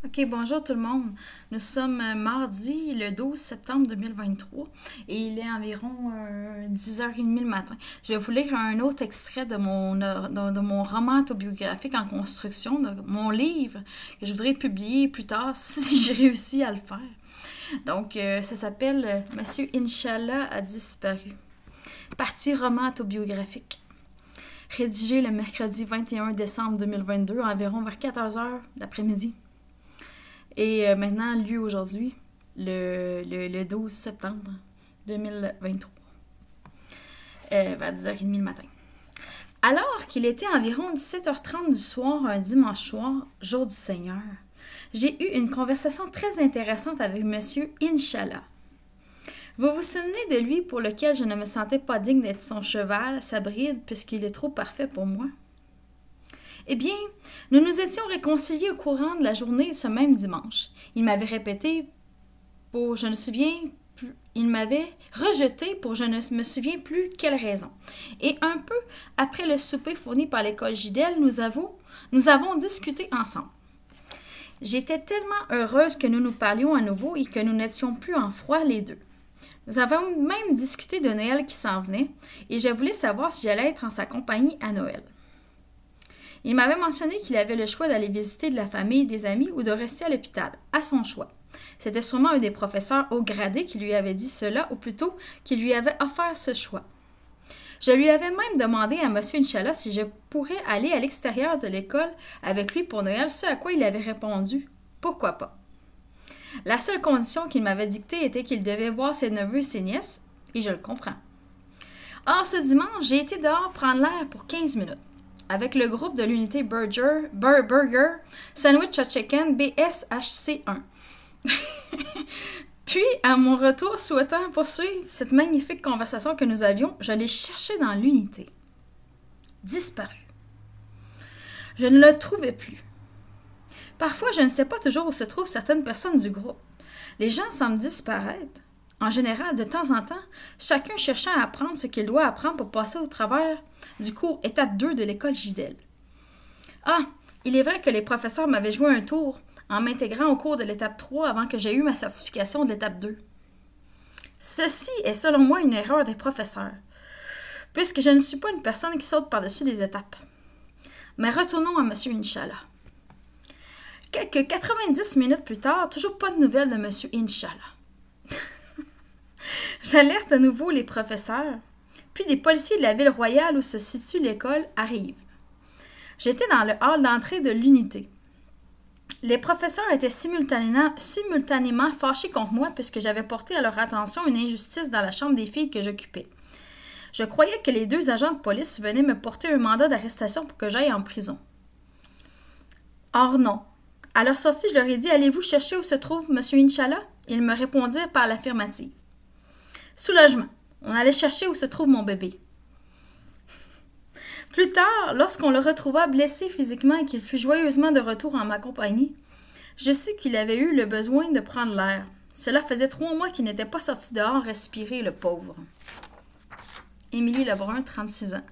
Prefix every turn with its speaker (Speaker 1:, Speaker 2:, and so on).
Speaker 1: Ok, bonjour tout le monde. Nous sommes mardi le 12 septembre 2023 et il est environ 10h30 le matin. Je vais vous lire un autre extrait de mon roman autobiographique en construction, de mon livre que je voudrais publier plus tard si j'ai réussi à le faire. Donc, ça s'appelle Monsieur Inch'Allah a disparu. Partie roman autobiographique. Rédigé le mercredi 21 décembre 2022, environ vers 14h l'après-midi. Et maintenant, lu aujourd'hui, le 12 septembre 2023, vers 10h30 le matin. Alors qu'il était environ 17h30 du soir, un dimanche soir, jour du Seigneur, j'ai eu une conversation très intéressante avec Monsieur Inch'Allah. Vous vous souvenez de lui pour lequel je ne me sentais pas digne d'être son cheval, sa bride, puisqu'il est trop parfait pour moi? Eh bien, nous nous étions réconciliés au courant de la journée de ce même dimanche. Il m'avait répété pour je ne me souviens plus, il m'avait rejeté pour je ne me souviens plus quelle raison. Et un peu après le souper fourni par l'école Gidel, nous avons discuté ensemble. J'étais tellement heureuse que nous nous parlions à nouveau et que nous n'étions plus en froid les deux. Nous avons même discuté de Noël qui s'en venait et je voulais savoir si j'allais être en sa compagnie à Noël. Il m'avait mentionné qu'il avait le choix d'aller visiter de la famille, des amis ou de rester à l'hôpital, à son choix. C'était sûrement un des professeurs haut gradés qui lui avait dit cela, ou plutôt qui lui avait offert ce choix. Je lui avais même demandé à M. Inch'Allah si je pourrais aller à l'extérieur de l'école avec lui pour Noël, ce à quoi il avait répondu « Pourquoi pas ?» La seule condition qu'il m'avait dictée était qu'il devait voir ses neveux et ses nièces, et je le comprends. Or, ce dimanche, j'ai été dehors prendre l'air pour 15 minutes avec le groupe de l'unité Burger Sandwich à Chicken BSHC1. Puis, à mon retour, souhaitant poursuivre cette magnifique conversation que nous avions, je l'ai cherché dans l'unité. Disparu. Je ne le trouvais plus. Parfois, je ne sais pas toujours où se trouvent certaines personnes du groupe. Les gens semblent disparaître. En général, de temps en temps, chacun cherchant à apprendre ce qu'il doit apprendre pour passer au travers du cours étape 2 de l'école Gidel. Ah, il est vrai que les professeurs m'avaient joué un tour en m'intégrant au cours de l'étape 3 avant que j'aie eu ma certification de l'étape 2. Ceci est selon moi une erreur des professeurs, puisque je ne suis pas une personne qui saute par-dessus des étapes. Mais retournons à M. Inch'Allah. Quelques 90 minutes plus tard, toujours pas de nouvelles de M. Inch'Allah. J'alerte à nouveau les professeurs, puis des policiers de la ville royale où se situe l'école arrivent. J'étais dans le hall d'entrée de l'unité. Les professeurs étaient simultanément fâchés contre moi puisque j'avais porté à leur attention une injustice dans la chambre des filles que j'occupais. Je croyais que les 2 agents de police venaient me porter un mandat d'arrestation pour que j'aille en prison. Or non. À leur sortie, je leur ai dit « Allez-vous chercher où se trouve M. Inch'Allah ?» Ils me répondirent par l'affirmative. Soulagement. On allait chercher où se trouve mon bébé. Plus tard, lorsqu'on le retrouva blessé physiquement et qu'il fut joyeusement de retour en ma compagnie, je sus qu'il avait eu le besoin de prendre l'air. Cela faisait 3 mois qu'il n'était pas sorti dehors respirer, le pauvre. Émilie Lebrun, 36 ans.